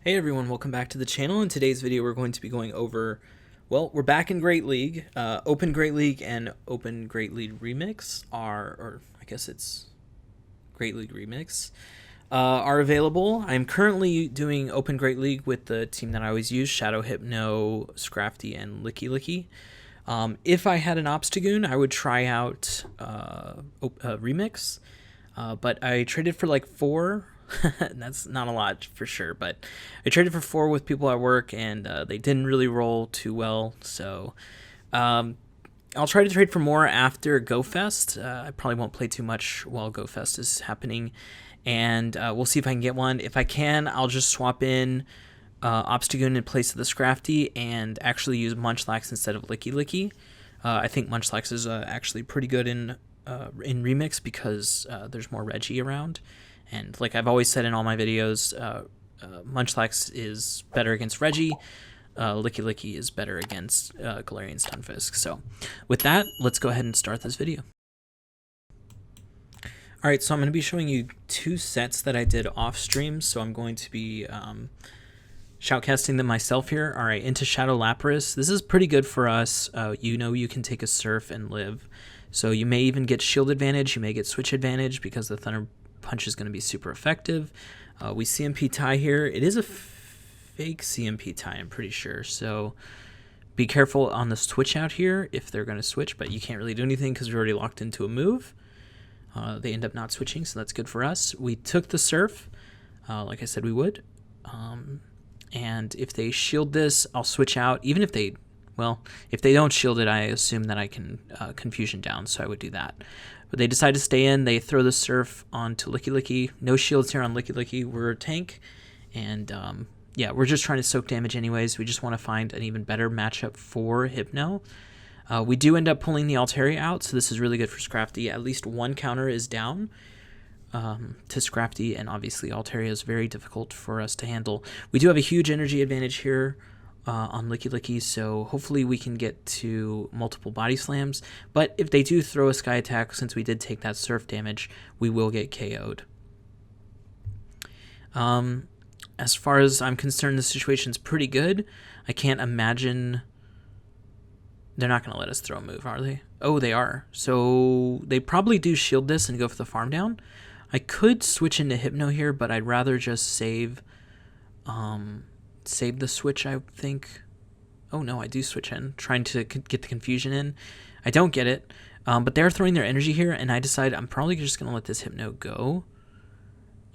Hey everyone, welcome back to the channel. In today's video we're going to be going over, well, we're back in Great League. Open Great League and Open Great League Remix or I guess it's Great League Remix, are available. I'm currently doing Open Great League with the team that I always use, Shadow, Hypno, Scrafty, and Licky. If I had an Obstagoon, I would try out Remix, but I traded for like 4. That's not a lot for sure, but I traded for 4 with people at work, and they didn't really roll too well. So I'll try to trade for more after GoFest. I probably won't play too much while GoFest is happening, and we'll see if I can get one. If I can, I'll just swap in Obstagoon in place of the Scrafty and actually use Munchlax instead of Licky. I think Munchlax is actually pretty good in Remix because there's more Reggie around. And like I've always said in all my videos, Munchlax is better against Reggie. Licky is better against Galarian Stunfisk. So with that, let's go ahead and start this video. Alright, so I'm going to be showing you 2 sets that I did off stream. So I'm going to be shoutcasting them myself here. Alright, into Shadow Lapras. This is pretty good for us. You can take a Surf and live. So you may even get shield advantage. You may get switch advantage because the Thunder Punch is going to be super effective. We CMP tie here. It is a fake CMP tie, I'm pretty sure. So be careful on the switch out here if they're going to switch, but you can't really do anything because we're already locked into a move. They end up not switching, so that's good for us. We took the Surf, like I said we would. And if they shield this, I'll switch out. Even if they, well, if they don't shield it, I assume that I can Confusion down, so I would do that. But they decide to stay in. They throw the Surf onto Licky. No shields here on Licky. We're a tank. And yeah, we're just trying to soak damage anyways. We just want to find an even better matchup for Hypno. We do end up pulling the Altaria out, so this is really good for Scrafty. At least one counter is down to Scrafty, and obviously Altaria is very difficult for us to handle. We do have a huge energy advantage here on Licky, so hopefully we can get to multiple body slams. But if they do throw a Sky Attack, since we did take that Surf damage, we will get KO'd. As far as I'm concerned, the situation's pretty good. I can't imagine they're not going to let us throw a move, are they? Oh, they are. So they probably do shield this and go for the farm down. I could switch into Hypno here, but I'd rather just save the switch, I think. Oh no, I do switch in, trying to get the confusion in. I don't get it, but they're throwing their energy here, and I decide I'm probably just going to let this Hypno go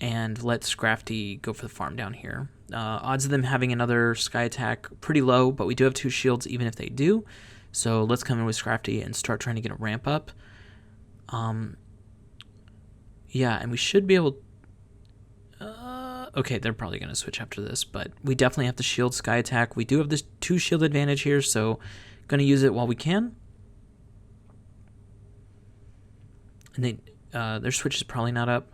and let Scrafty go for the farm down here. Odds of them having another Sky Attack pretty low, but we do have 2 shields even if they do. So let's come in with Scrafty and start trying to get a ramp up. Yeah, and we should be able... okay, they're probably going to switch after this, but we definitely have to shield Sky Attack. We do have this 2 shield advantage here, so going to use it while we can. And their switch is probably not up.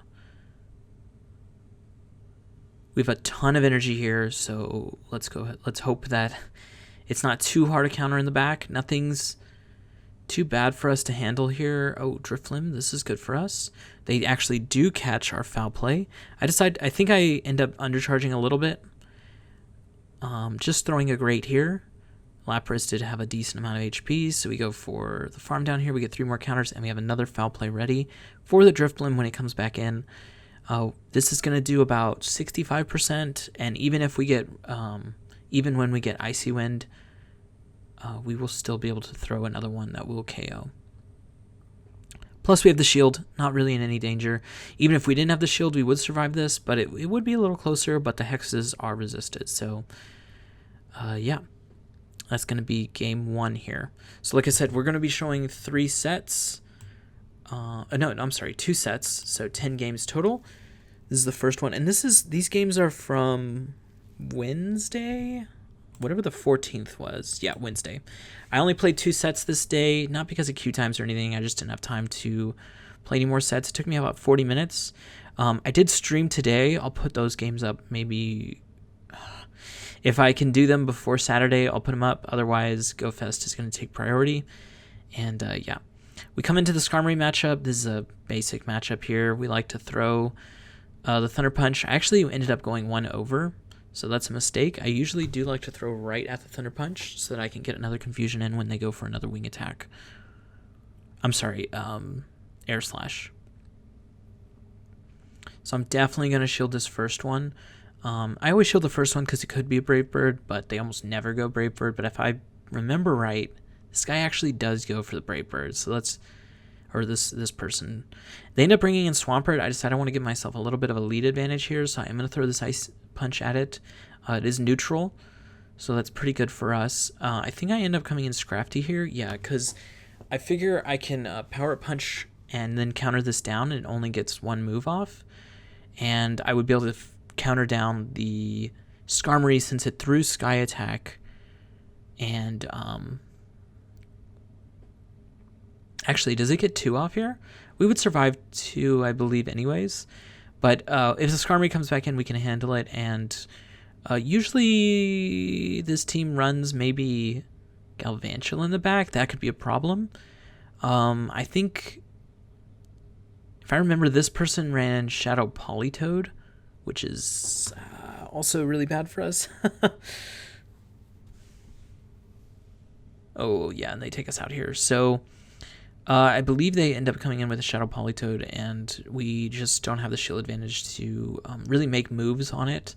We have a ton of energy here, so let's go ahead. Let's hope that it's not too hard a counter in the back. Nothing's too bad for us to handle here. Oh, Drifloon, this is good for us. They actually do catch our foul play. I think I end up undercharging a little bit. Just throwing a Great here. Lapras did have a decent amount of HP, so we go for the farm down here. We get 3 more counters, and we have another foul play ready for the Drifloon when it comes back in. This is going to do about 65%, and even if we get, even when we get Icy Wind, we will still be able to throw another one that will KO. Plus we have the shield, not really in any danger. Even if we didn't have the shield, we would survive this, but it would be a little closer, but the hexes are resisted. So, yeah, that's going to be game 1 here. So like I said, we're going to be showing 3 sets. No, I'm sorry, 2 sets, so 10 games total. This is the first one, and these games are from Wednesday? Whatever the 14th was. Yeah, Wednesday. I only played 2 sets this day, not because of queue times or anything. I just didn't have time to play any more sets. It took me about 40 minutes. I did stream today. I'll put those games up maybe... if I can do them before Saturday, I'll put them up. Otherwise, GoFest is going to take priority. And, yeah. We come into the Skarmory matchup. This is a basic matchup here. We like to throw the Thunder Punch. I actually ended up going 1 over. So that's a mistake. I usually do like to throw right at the Thunder Punch so that I can get another confusion in when they go for another wing attack. I'm sorry, Air Slash. So I'm definitely going to shield this first one. I always shield the first one because it could be a Brave Bird, but they almost never go Brave Bird. But if I remember right, this guy actually does go for the Brave Bird. So let's, or this person. They end up bringing in Swampert. I decided I want to give myself a little bit of a lead advantage here, so I'm going to throw this Ice Punch at it. It is neutral, so that's pretty good for us. I think I end up coming in Scrafty here. Yeah, because I figure I can Power Punch and then counter this down, and it only gets one move off. And I would be able to counter down the Skarmory since it threw Sky Attack. And actually, does it get 2 off here? We would survive 2, I believe, anyways. But if the Skarmory comes back in, we can handle it. And usually this team runs maybe Galvantula in the back. That could be a problem. I think, if I remember, this person ran Shadow Politoed, which is also really bad for us. Oh, yeah, and they take us out here. So I believe they end up coming in with a Shadow Politoed, and we just don't have the shield advantage to really make moves on it.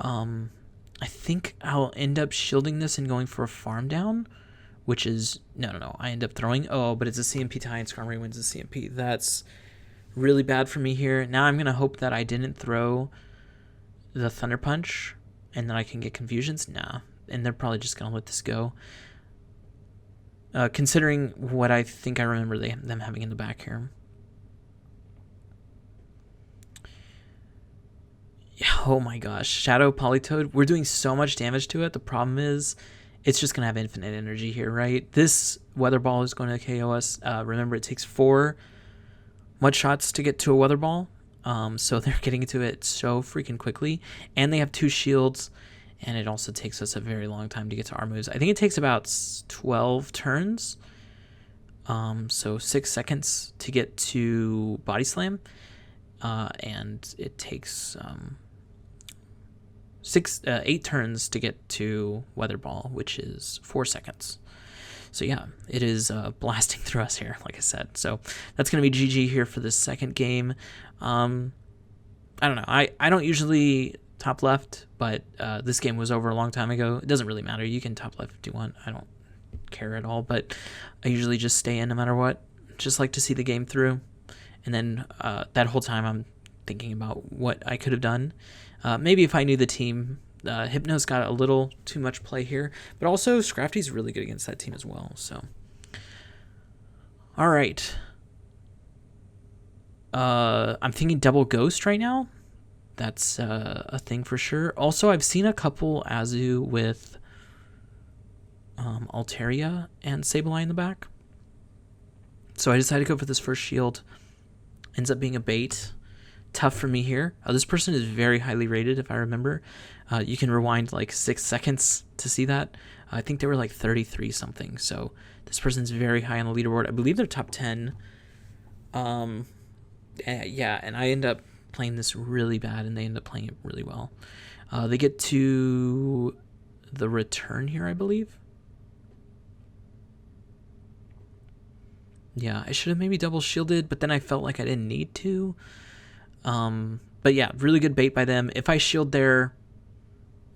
I think I'll end up shielding this and going for a farm down, which is, no, I end up throwing, but it's a CMP tie and Skarmory wins the CMP. That's really bad for me here. Now I'm going to hope that I didn't throw the Thunder Punch and then I can get confusions. Nah, and they're probably just going to let this go. Considering what I think I remember them having in the back here. Oh my gosh, Shadow Politoed. We're doing so much damage to it. The problem is it's just going to have infinite energy here, right? This Weather Ball is going to KO us. Remember, it takes 4 Mud Shots to get to a Weather Ball. So they're getting to it so freaking quickly. And they have 2 shields. And it also takes us a very long time to get to our moves. I think it takes about 12 turns. So 6 seconds to get to Body Slam. And it takes 8 turns to get to Weather Ball, which is 4 seconds. So yeah, it is blasting through us here, like I said. So that's going to be GG here for this second game. I don't know. I don't usually top left, but this game was over a long time ago. It doesn't really matter. You can top left if you want. I don't care at all, but I usually just stay in no matter what. Just like to see the game through. And then that whole time I'm thinking about what I could have done. Maybe if I knew the team. Hypno's got a little too much play here, but also Scrafty's really good against that team as well. So, all right. I'm thinking double Ghost right now. That's a thing for sure. Also, I've seen a couple Azu with Altaria and Sableye in the back. So I decided to go for this first shield. Ends up being a bait. Tough for me here. This person is very highly rated, if I remember. You can rewind like 6 seconds to see that. I think they were like 33 something. So this person's very high on the leaderboard. I believe they're top 10. Yeah, and I end up playing this really bad, and they end up playing it really well. They get to the return here, I believe. Yeah, I should have maybe double shielded, but then I felt like I didn't need to. But yeah, really good bait by them. If I shield there,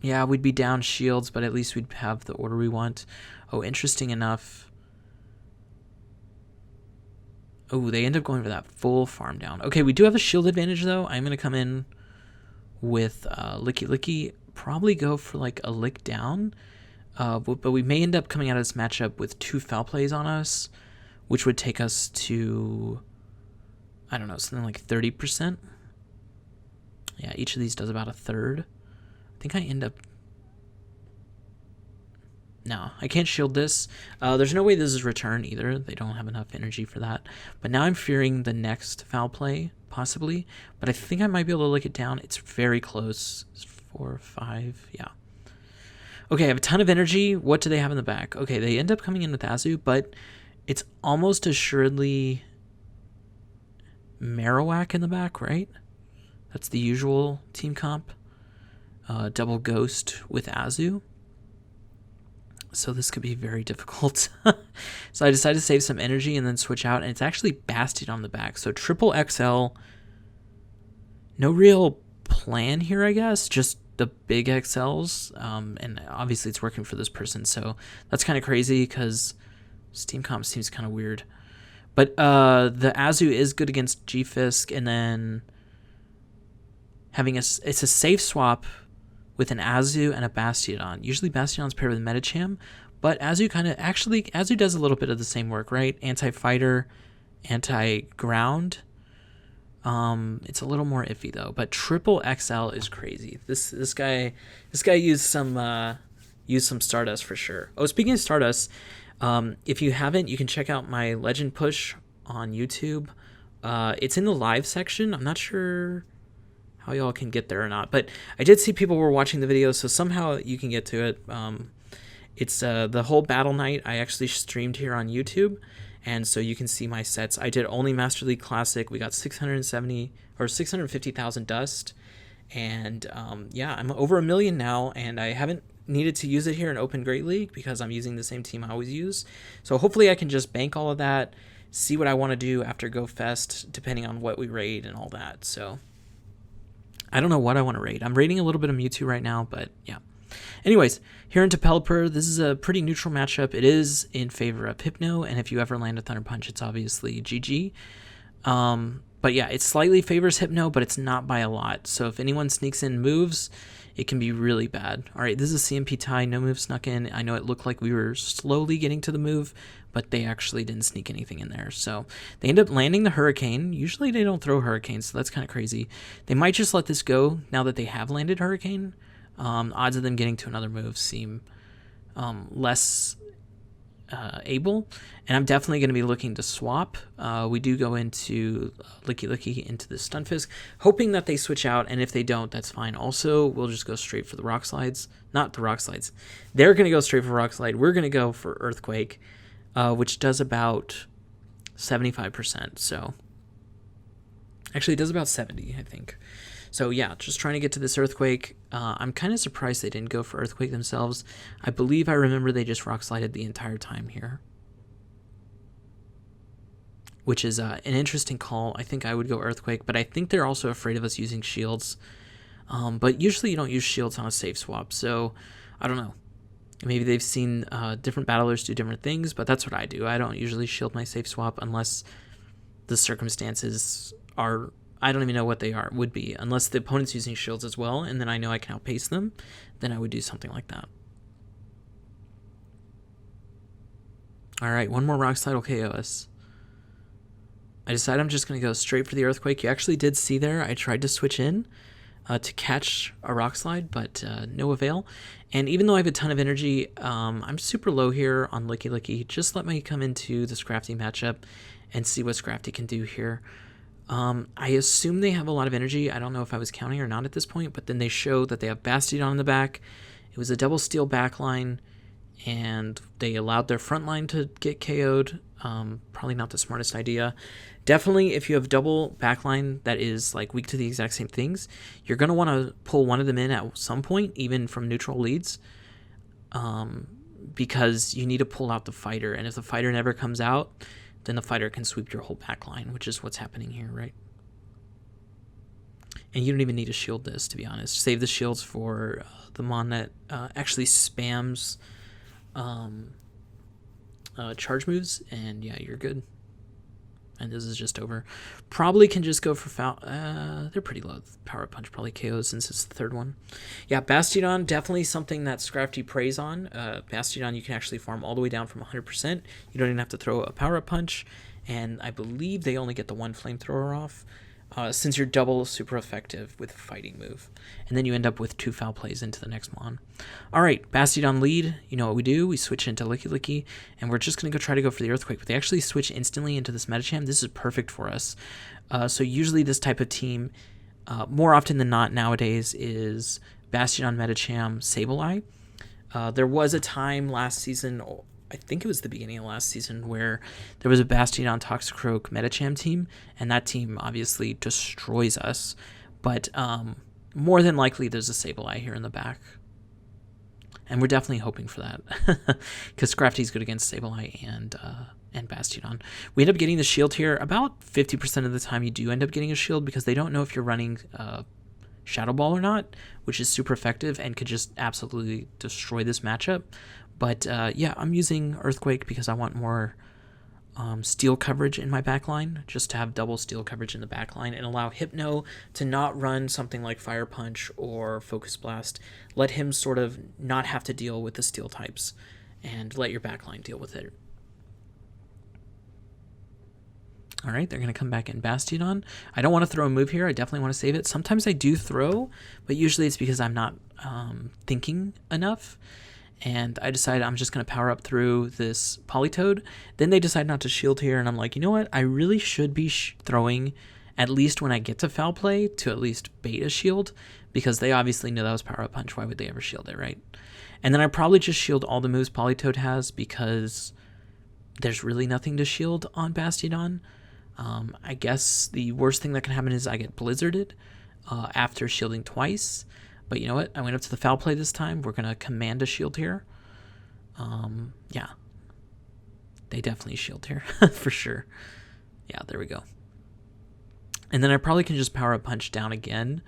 yeah, we'd be down shields, but at least we'd have the order we want. Oh, interesting enough. Oh, they end up going for that full farm down. Okay, we do have a shield advantage, though. I'm going to come in with Licky Licky. Probably go for like a lick down. But we may end up coming out of this matchup with 2 foul plays on us, which would take us to, I don't know, something like 30%. Yeah, each of these does about a third. I think I end up... No, I can't shield this. There's no way this is return either. They don't have enough energy for that. But now I'm fearing the next foul play, possibly. But I think I might be able to lick it down. It's very close. It's 4, 5, yeah. Okay, I have a ton of energy. What do they have in the back? Okay, they end up coming in with Azu, but it's almost assuredly Marowak in the back, right? That's the usual team comp. double ghost with Azu. So this could be very difficult. So I decided to save some energy and then switch out, and it's actually Bastion on the back. So triple XL. No real plan here, I guess. Just the big XLs. And obviously it's working for this person. So that's kind of crazy because Steam Comp seems kind of weird. But the Azu is good against G-Fisk, and then having it's a safe swap with an Azu and a Bastiodon. Usually Bastiodon's paired with Medicham, but Azu Azu does a little bit of the same work, right? Anti-fighter, anti-ground. It's a little more iffy though, but triple XL is crazy. This guy used some Stardust for sure. Oh, speaking of Stardust, if you haven't, you can check out my Legend Push on YouTube. It's in the live section. I'm not sure how y'all can get there or not, but I did see people were watching the video, so somehow you can get to it. It's the whole battle night I actually streamed here on YouTube, and so you can see my sets. I did only Master League Classic. We got 650,000 dust, and yeah, I'm over 1 million now, and I haven't needed to use it here in Open Great League because I'm using the same team I always use. So hopefully I can just bank all of that, see what I want to do after Go Fest, depending on what we raid and all that. So I don't know what I want to raid. I'm raiding a little bit of Mewtwo right now, but yeah. Anyways, here into Pelipper, this is a pretty neutral matchup. It is in favor of Hypno, and if you ever land a Thunder Punch, it's obviously GG. But yeah, it slightly favors Hypno, but it's not by a lot. So if anyone sneaks in moves, it can be really bad. All right, this is a CMP tie. No move snuck in. I know it looked like we were slowly getting to the move, but they actually didn't sneak anything in there. So they end up landing the Hurricane. Usually they don't throw Hurricanes, so that's kind of crazy. They might just let this go now that they have landed Hurricane. Odds of them getting to another move seem less able, and I'm definitely going to be looking to swap. We do go into Licky into the Stunfisk, hoping that they switch out, and if they don't, that's fine. Also, we'll just go straight for the Rock Slides. Not the Rock Slides. They're going to go straight for Rock Slide. We're going to go for Earthquake, which does about 75%. So actually, it does about 70, I think. So yeah, just trying to get to this Earthquake. I'm kind of surprised they didn't go for Earthquake themselves. I believe I remember they just Rock Slided the entire time here, which is an interesting call. I think I would go Earthquake, but I think they're also afraid of us using shields. But usually you don't use shields on a safe swap, so I don't know. Maybe they've seen different battlers do different things, but that's what I do. I don't usually shield my safe swap unless the circumstances are... I don't even know what they would be, unless the opponent's using shields as well, and then I know I can outpace them, then I would do something like that. Alright, one more Rock Slide will KO us. I decided I'm just going to go straight for the Earthquake. You actually did see there, I tried to switch in to catch a Rock Slide, but no avail. And even though I have a ton of energy, I'm super low here on Licky. Just let me come into the Scrafty matchup and see what Scrafty can do here. I assume they have a lot of energy. I don't know if I was counting or not at this point, but then they show that they have Bastiodon in the back. It was a double steel backline, and they allowed their front line to get KO'd. Probably not the smartest idea. Definitely, if you have double backline that is like weak to the exact same things, you're going to want to pull one of them in at some point, even from neutral leads, because you need to pull out the fighter, and if the fighter never comes out, then the fighter can sweep your whole back line, which is what's happening here, right? And you don't even need to shield this, to be honest. Save the shields for the Mon that actually spams charge moves, and yeah, you're good. And this is just over. Probably can just go for foul. They're pretty low. Power Punch probably KOs since it's the third one. Yeah, Bastiodon, definitely something that Scrafty preys on. Bastiodon, you can actually farm all the way down from 100%. You don't even have to throw a Power Punch. And I believe they only get the one Flamethrower off, since you're double super effective with fighting move. And then you end up with 2 foul plays into the next Mon. Alright, Bastiodon lead. You know what we do? We switch into Licky, and we're just going to try to go for the Earthquake. But they actually switch instantly into this Medicham. This is perfect for us. So usually this type of team, more often than not nowadays, is Bastiodon, Medicham, Sableye. There was a time last season... I think it was the beginning of last season where there was a Bastiodon, Toxicroak, Medicham team, and that team obviously destroys us. But more than likely there's a Sableye here in the back. And we're definitely hoping for that, because Scrafty's good against Sableye and Bastiodon. We end up getting the shield here. About 50% of the time you do end up getting a shield, because they don't know if you're running Shadow Ball or not, which is super effective and could just absolutely destroy this matchup. But yeah, I'm using Earthquake because I want more steel coverage in my backline, just to have double steel coverage in the backline and allow Hypno to not run something like Fire Punch or Focus Blast. Let him sort of not have to deal with the steel types and let your backline deal with it. All right, they're going to come back in Bastiodon. I don't want to throw a move here. I definitely want to save it. Sometimes I do throw, but usually it's because I'm not thinking enough. And I decided I'm just going to power up through this Politoed. Then they decide not to shield here, and I'm like, you know what? I really should be throwing, at least when I get to Foul Play, to at least bait a shield, because they obviously know that was Power Up Punch. Why would they ever shield it, right? And then I probably just shield all the moves Politoed has, because there's really nothing to shield on Bastiodon. I guess the worst thing that can happen is I get Blizzarded after shielding twice. But you know what? I went up to the Foul Play this time. We're going to command a shield here. Yeah. They definitely shield here, for sure. Yeah, there we go. And then I probably can just Power Up Punch down again.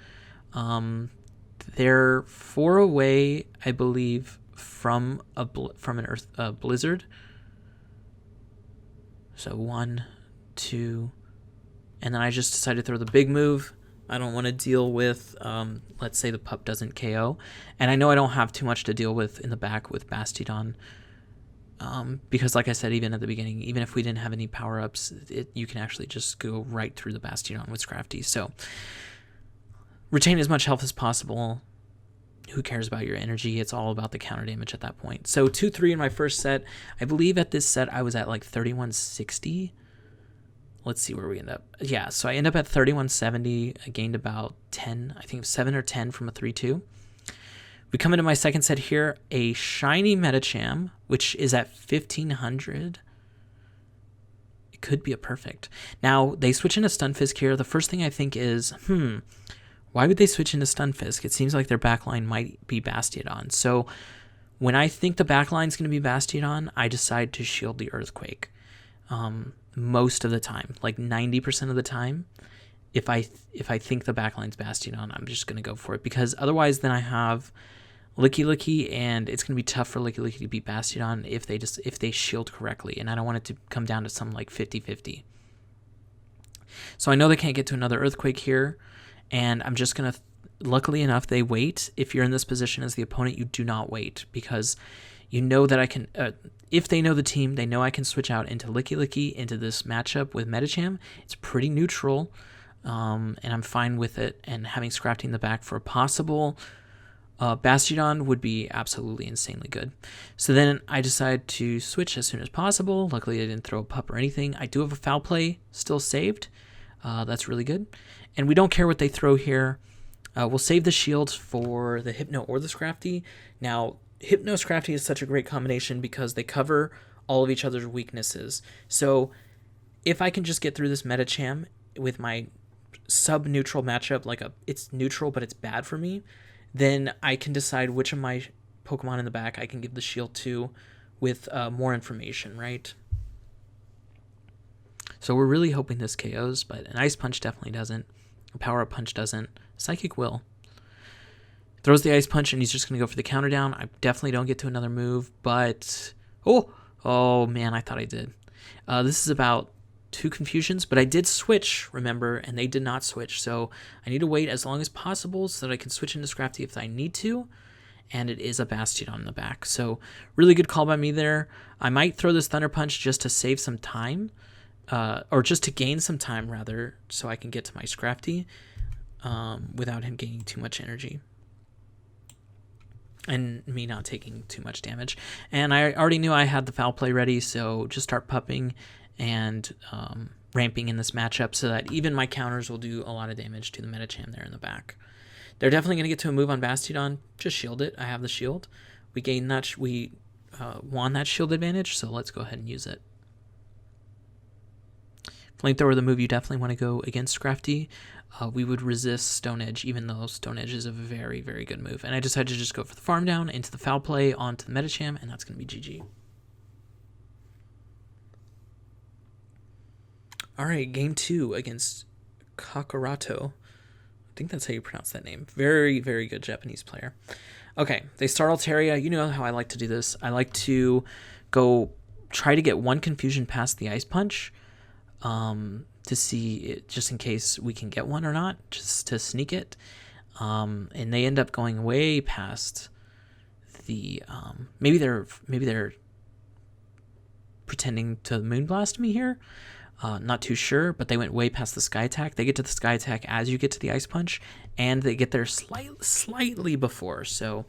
They're 4 away, I believe, from an Earth Blizzard. So 1, 2, and then I just decided to throw the big move. I don't want to deal with, let's say the pup doesn't KO. And I know I don't have too much to deal with in the back with Bastiodon. Because like I said, even at the beginning, even if we didn't have any power-ups, you can actually just go right through the Bastiodon with Scrafty. So retain as much health as possible. Who cares about your energy? It's all about the counter damage at that point. So 2-3 in my first set. I believe at this set I was at like 3160. Let's see where we end up. Yeah, so I end up at 3170. I gained about 10, I think 7 or 10 from a 3-2. We come into my second set here, a shiny Medicham, which is at 1500. It could be a perfect. Now, they switch into Stunfisk here. The first thing I think is, why would they switch into Stunfisk? It seems like their backline might be Bastiodon. So when I think the backline is going to be Bastiodon, I decide to shield the Earthquake. Most of the time, like 90% of the time, if I think the backline's Bastiodon, I'm just going to go for it, because otherwise then I have Licky, and it's going to be tough for Licky to beat Bastiodon if they shield correctly, and I don't want it to come down to some like 50-50. So I know they can't get to another Earthquake here, and I'm just going to, luckily enough, they wait. If you're in this position as the opponent, you do not wait, because you know that I can, if they know the team, they know I can switch out into Licky into this matchup with Medicham. It's pretty neutral, and I'm fine with it. And having Scrafty in the back for a possible Bastiodon would be absolutely insanely good. So then I decide to switch as soon as possible. Luckily, I didn't throw a pup or anything. I do have a Foul Play still saved. That's really good. And we don't care what they throw here. We'll save the shields for the Hypno or the Scrafty. Now, Hypno Scrafty is such a great combination because they cover all of each other's weaknesses. So if I can just get through this Medicham with my sub-neutral matchup, like it's neutral but it's bad for me, then I can decide which of my Pokemon in the back I can give the shield to with more information, right? So we're really hoping this KOs, but an Ice Punch definitely doesn't. A Power Up Punch doesn't. Psychic will. Throws the Ice Punch, and he's just going to go for the counter down. I definitely don't get to another move, but... Oh man, I thought I did. This is about 2 confusions, but I did switch, remember, and they did not switch. So I need to wait as long as possible so that I can switch into Scrafty if I need to, and it is a Bastiodon in the back. So really good call by me there. I might throw this Thunder Punch just to save some time, or just to gain some time, rather, so I can get to my Scrafty without him gaining too much energy. And me not taking too much damage. And I already knew I had the Foul Play ready, so just start pupping and ramping in this matchup so that even my counters will do a lot of damage to the Medicham there in the back. They're definitely going to get to a move on Bastiodon. Just shield it. I have the shield. We gained that. We won that shield advantage, so let's go ahead and use it. Flamethrower, the move you definitely want to go against Scrafty. we would resist Stone Edge, even though Stone Edge is a very, very good move. And I decided to just go for the farm down into the foul play onto the Medicham, and that's going to be GG. All right, game 2 against Kakarato. I think that's how you pronounce that name. Very, very good Japanese player. Okay, they start Altaria. You know how I like to do this. I like to go try to get one confusion past the Ice Punch to see it, just in case we can get one or not, just to sneak it. And they end up going way past the maybe they're pretending to Moonblast me here. Not too sure, but they went way past the Sky Attack. They get to the Sky Attack as you get to the Ice Punch, and they get there slightly before. So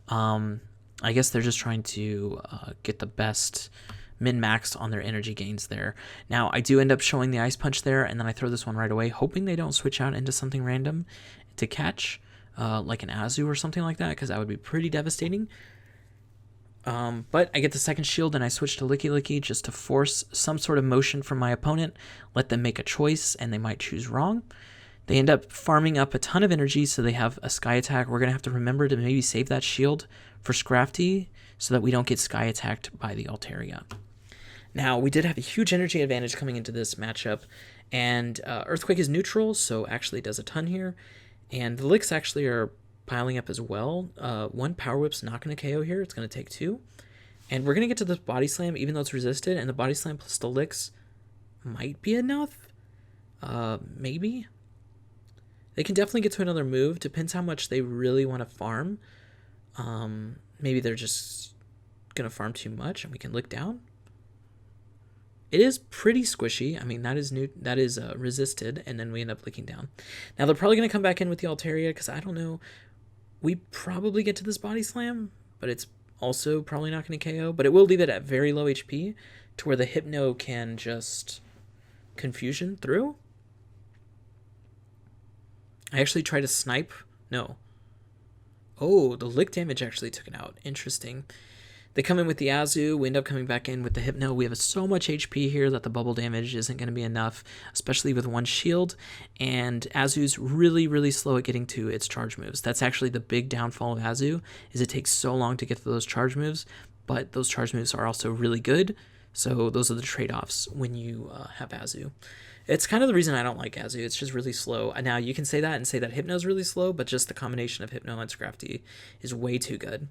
I guess they're just trying to get the best min-max on their energy gains there. Now, I do end up showing the Ice Punch there, and then I throw this one right away, hoping they don't switch out into something random to catch, like an Azu or something like that, because that would be pretty devastating. But I get the second shield and I switch to Licky Licky just to force some sort of motion from my opponent, let them make a choice, and they might choose wrong. They end up farming up a ton of energy, so they have a Sky Attack. We're going to have to remember to maybe save that shield for Scrafty so that we don't get Sky Attacked by the Altaria. Now, we did have a huge energy advantage coming into this matchup, and Earthquake is neutral, so actually does a ton here. And the Licks actually are piling up as well. One Power Whip's not going to KO here. It's going to take 2. And we're going to get to this Body Slam, even though it's resisted, and the Body Slam plus the Licks might be enough. Maybe. They can definitely get to another move. Depends how much they really want to farm. Maybe they're just going to farm too much and we can lick down. It is pretty squishy. I mean, that is resisted, and then we end up licking down. Now, they're probably going to come back in with the Altaria, because I don't know. We probably get to this Body Slam, but it's also probably not going to KO. But it will leave it at very low HP to where the Hypno can just confusion through. I actually tried to snipe. No. Oh, the lick damage actually took it out. Interesting. They come in with the Azu. We end up coming back in with the Hypno. We have so much HP here that the bubble damage isn't going to be enough, especially with one shield. And Azu's really, really slow at getting to its charge moves. That's actually the big downfall of Azu, is it takes so long to get to those charge moves, but those charge moves are also really good. So those are the trade-offs when you have Azu. It's kind of the reason I don't like Azu. It's just really slow. Now, you can say that and say that Hypno's really slow, but just the combination of Hypno and Scrafty is way too good.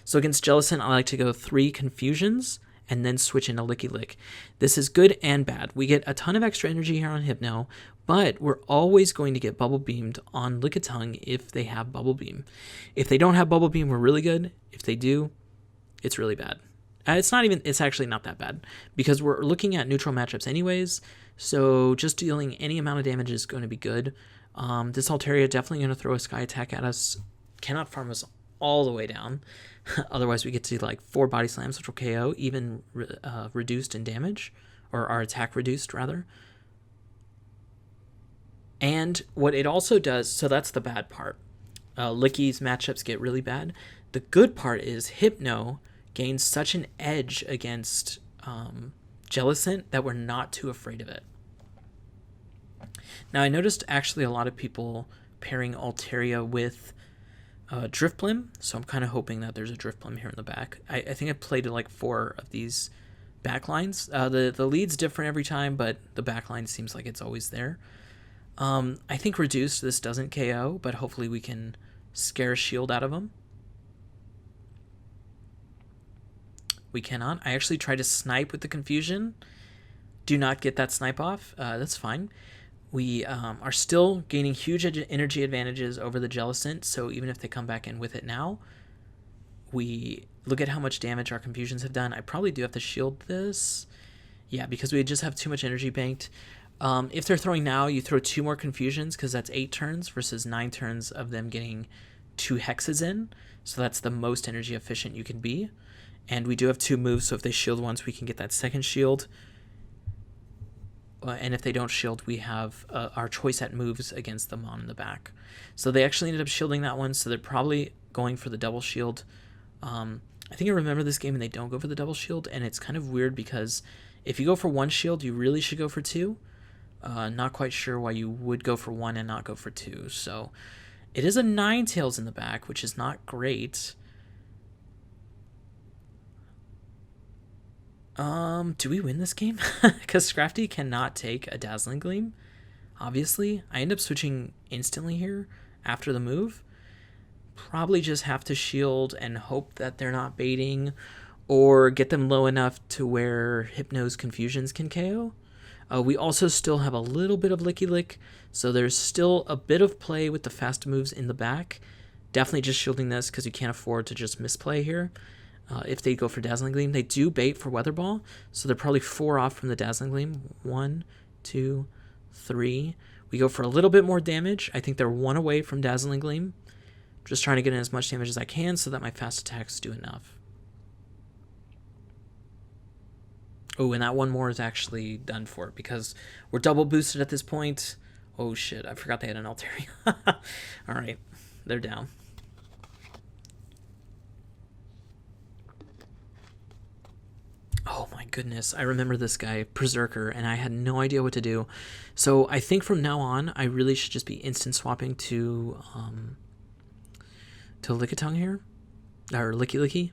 So against Jellicent, I like to go 3 Confusions and then switch into Licky Lick. This is good and bad. We get a ton of extra energy here on Hypno, but we're always going to get Bubble Beamed on Lickitung if they have Bubble Beam. If they don't have Bubble Beam, we're really good. If they do, it's really bad. It's actually not that bad, because we're looking at neutral matchups anyways, so just dealing any amount of damage is going to be good. This Altaria definitely going to throw a Sky Attack at us, cannot farm us all the way down, otherwise we get to like 4 Body Slams, which will KO, even reduced in damage, or our attack reduced rather. And what it also does, so that's the bad part. Licky's matchups get really bad. The good part is Hypno gains such an edge against Jellicent that we're not too afraid of it. Now, I noticed actually a lot of people pairing Altaria with Driftblim, so I'm kind of hoping that there's a Driftblim here in the back. I think I played like 4 of these backlines. The lead's different every time, but the backline seems like it's always there. I think reduced, this doesn't KO, but hopefully we can scare a shield out of them. We cannot. I actually tried to snipe with the confusion. Do not get that snipe off. That's fine. We are still gaining huge energy advantages over the Jellicent, so even if they come back in with it now, we look at how much damage our confusions have done. I probably do have to shield this. Yeah, because we just have too much energy banked. If they're throwing now, you throw 2 more confusions, because that's 8 turns versus 9 turns of them getting 2 hexes in. So that's the most energy efficient you can be. And we do have 2 moves, so if they shield once, we can get that second shield. And if they don't shield, we have our choice at moves against the Mon in the back. So they actually ended up shielding that one, so they're probably going for the double shield. I think I remember this game and they don't go for the double shield, and it's kind of weird because if you go for 1 shield, you really should go for 2. Not quite sure why you would go for 1 and not go for 2. So it is a Ninetales in the back, which is not great. Do we win this game? Because Scrafty cannot take a Dazzling Gleam, obviously. I end up switching instantly here after the move. Probably just have to shield and hope that they're not baiting, or get them low enough to where Hypno's Confusions can KO. We also still have a little bit of Licky Lick, so there's still a bit of play with the fast moves in the back. Definitely just shielding this because you can't afford to just misplay here. If they go for Dazzling Gleam, they do bait for Weather Ball, so they're probably 4 off from the Dazzling Gleam. 1, 2, 3. We go for a little bit more damage. I think they're 1 away from Dazzling Gleam. Just trying to get in as much damage as I can so that my fast attacks do enough. Oh, and that 1 more is actually done for it because we're double boosted at this point. Oh shit, I forgot they had an Altaria. Alright, they're down. Oh my goodness, I remember this guy, Berserker, and I had no idea what to do. So I think from now on, I really should just be instant swapping to Lickitung here, or Licky Licky.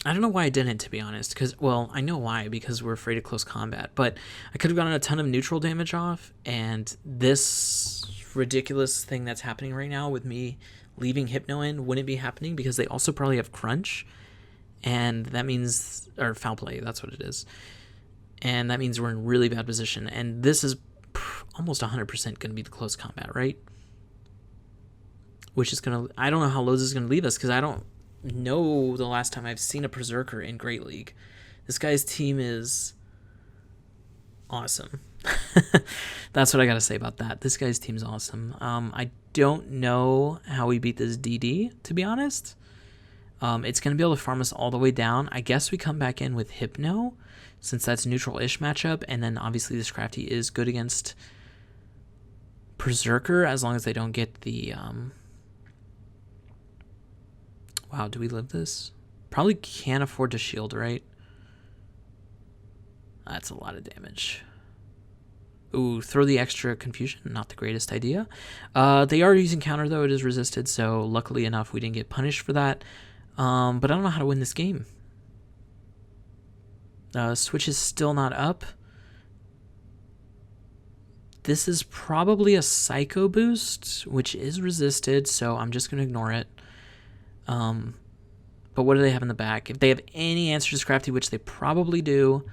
I don't know why I didn't, to be honest, because, well, I know why, because we're afraid of close combat, but I could have gotten a ton of neutral damage off, and this ridiculous thing that's happening right now with me leaving Hypno in wouldn't be happening, because they also probably have Crunch, and that means, or Foul Play, that's what it is, and that means we're in really bad position, and this is almost 100% going to be the close combat, right? Which is going to, I don't know how low this is going to leave us, because I don't know the last time I've seen a Berserker in Great League. This guy's team is awesome. That's what I gotta say about that. This guy's team's awesome. I don't know how we beat this DD, to be honest. It's gonna be able to farm us all the way down. I guess we come back in with Hypno, since that's a neutral-ish matchup, and then obviously this Scrafty is good against Berserker, as long as they don't get the wow, do we live this? Probably can't afford to shield, right? That's a lot of damage. Ooh, throw the extra confusion. Not the greatest idea. They are using counter, though. It is resisted, so luckily enough, we didn't get punished for that. But I don't know how to win this game. Switch is still not up. This is probably a Psycho boost, which is resisted, so I'm just going to ignore it. But what do they have in the back? If they have any answer to Scrafty, which they probably do,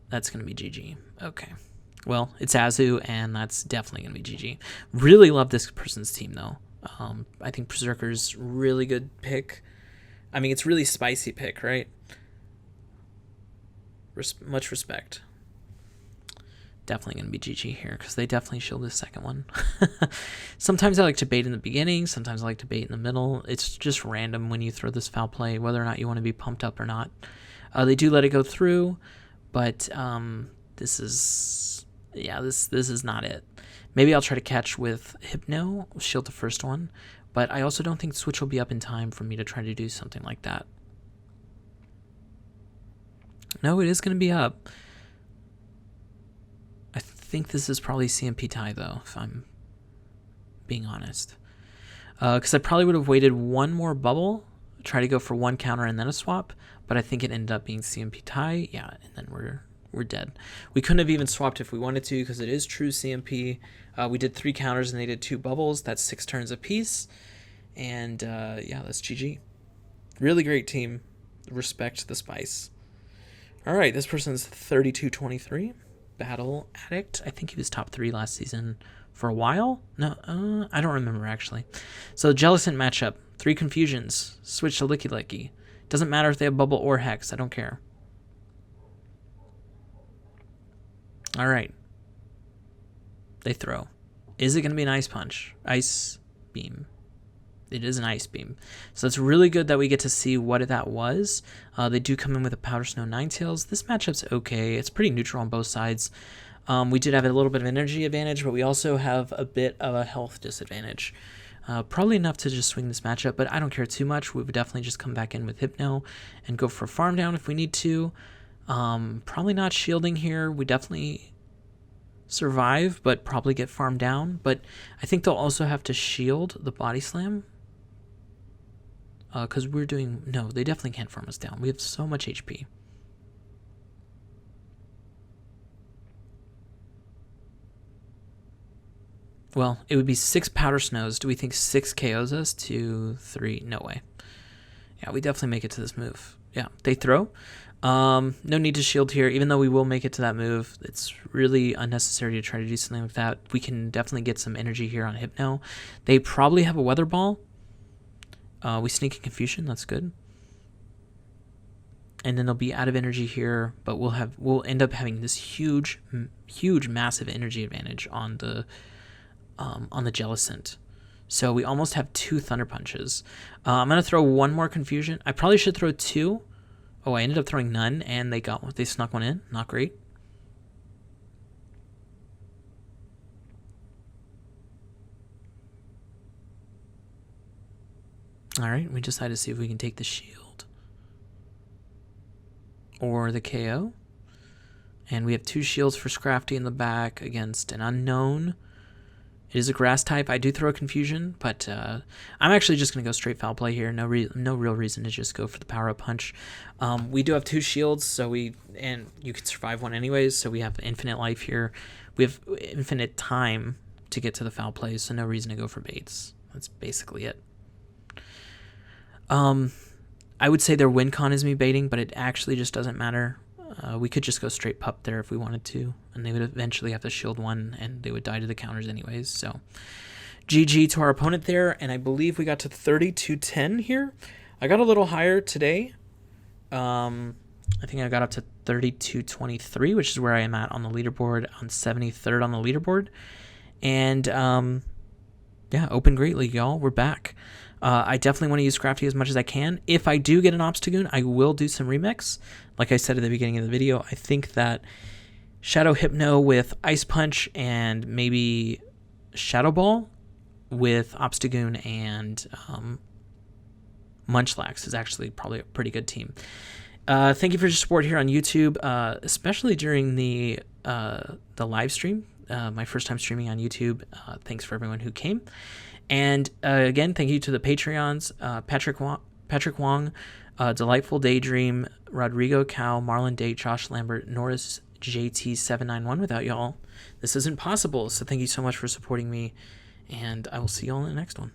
that's going to be GG. Okay. Well, it's Azu, and that's definitely going to be GG. Really love this person's team, though. I think Berserker's really good pick. I mean, it's really spicy pick, right? Much respect. Definitely going to be GG here, because they definitely shield this second one. Sometimes I like to bait in the beginning. Sometimes I like to bait in the middle. It's just random when you throw this foul play, whether or not you want to be pumped up or not. They do let it go through, but this is, yeah, this is not it. Maybe I'll try to catch with Hypno, shield the first one, but I also don't think Switch will be up in time for me to try to do something like that. No, it is going to be up. I think this is probably CMP tie, though, if I'm being honest. Because I probably would have waited one more bubble, try to go for one counter and then a swap, but I think it ended up being CMP tie. Yeah, and then we're dead. We couldn't have even swapped if we wanted to, because it is true CMP. We did 3 counters and they did 2 bubbles. That's 6 turns apiece. And yeah, that's GG. Really great team. Respect the spice. All right, this person's 32-23. Battle Addict. I think he was top 3 last season for a while. No, I don't remember, actually. So, Jellicent matchup. 3 confusions. Switch to Licky Licky. Doesn't matter if they have Bubble or Hex. I don't care. All right. They throw. Is it going to be an Ice Punch? Ice Beam. It is an Ice Beam. So it's really good that we get to see what that was. They do come in with a Powder Snow Ninetales. This matchup's okay. It's pretty neutral on both sides. We did have a little bit of energy advantage, but we also have a bit of a health disadvantage. Probably enough to just swing this matchup, but I don't care too much. We would definitely just come back in with Hypno and go for farm down if we need to. Probably not shielding here. We definitely survive, but probably get farmed down. But I think they'll also have to shield the body slam. Because we're doing... No, they definitely can't farm us down. We have so much HP. Well, it would be 6 powder snows. Do we think 6 KOs us? 2, 3... No way. Yeah, we definitely make it to this move. Yeah, they throw. No need to shield here. Even though we will make it to that move, it's really unnecessary to try to do something like that. We can definitely get some energy here on Hypno. They probably have a weather ball. We sneak in confusion. That's good. And then they'll be out of energy here, but we'll end up having this huge, massive energy advantage on the Jellicent. So we almost have 2 Thunder Punches. I'm gonna throw 1 more confusion. I probably should throw 2. Oh, I ended up throwing none, and they snuck 1 in. Not great. All right, we decided to see if we can take the shield or the KO. And we have 2 shields for Scrafty in the back against an unknown. It is a grass type. I do throw a confusion, but I'm actually just going to go straight foul play here. No real reason to just go for the power-up punch. We do have 2 shields, and you can survive 1 anyways, so we have infinite life here. We have infinite time to get to the foul plays, so no reason to go for baits. That's basically it. I would say their win con is me baiting, but it actually just doesn't matter. We could just go straight pup there if we wanted to, and they would eventually have to shield 1, and they would die to the counters anyways. So GG to our opponent there, and I believe we got to 32-10 here. I got a little higher today. I think I got up to 32-23, which is where I am at on the leaderboard, on 73rd on the leaderboard. And yeah, Open Great League, y'all. We're back. I definitely want to use Scrafty as much as I can. If I do get an Obstagoon, I will do some remix. Like I said at the beginning of the video, I think that Shadow Hypno with Ice Punch and maybe Shadow Ball with Obstagoon and Munchlax is actually probably a pretty good team. Thank you for your support here on YouTube, especially during the live stream. My first time streaming on YouTube. Thanks for everyone who came. And again, thank you to the Patreons, Patrick Wong, Delightful Daydream, Rodrigo Cow, Marlon Date, Josh Lambert, Norris JT791. Without y'all, this isn't possible. So thank you so much for supporting me, and I will see y'all in the next one.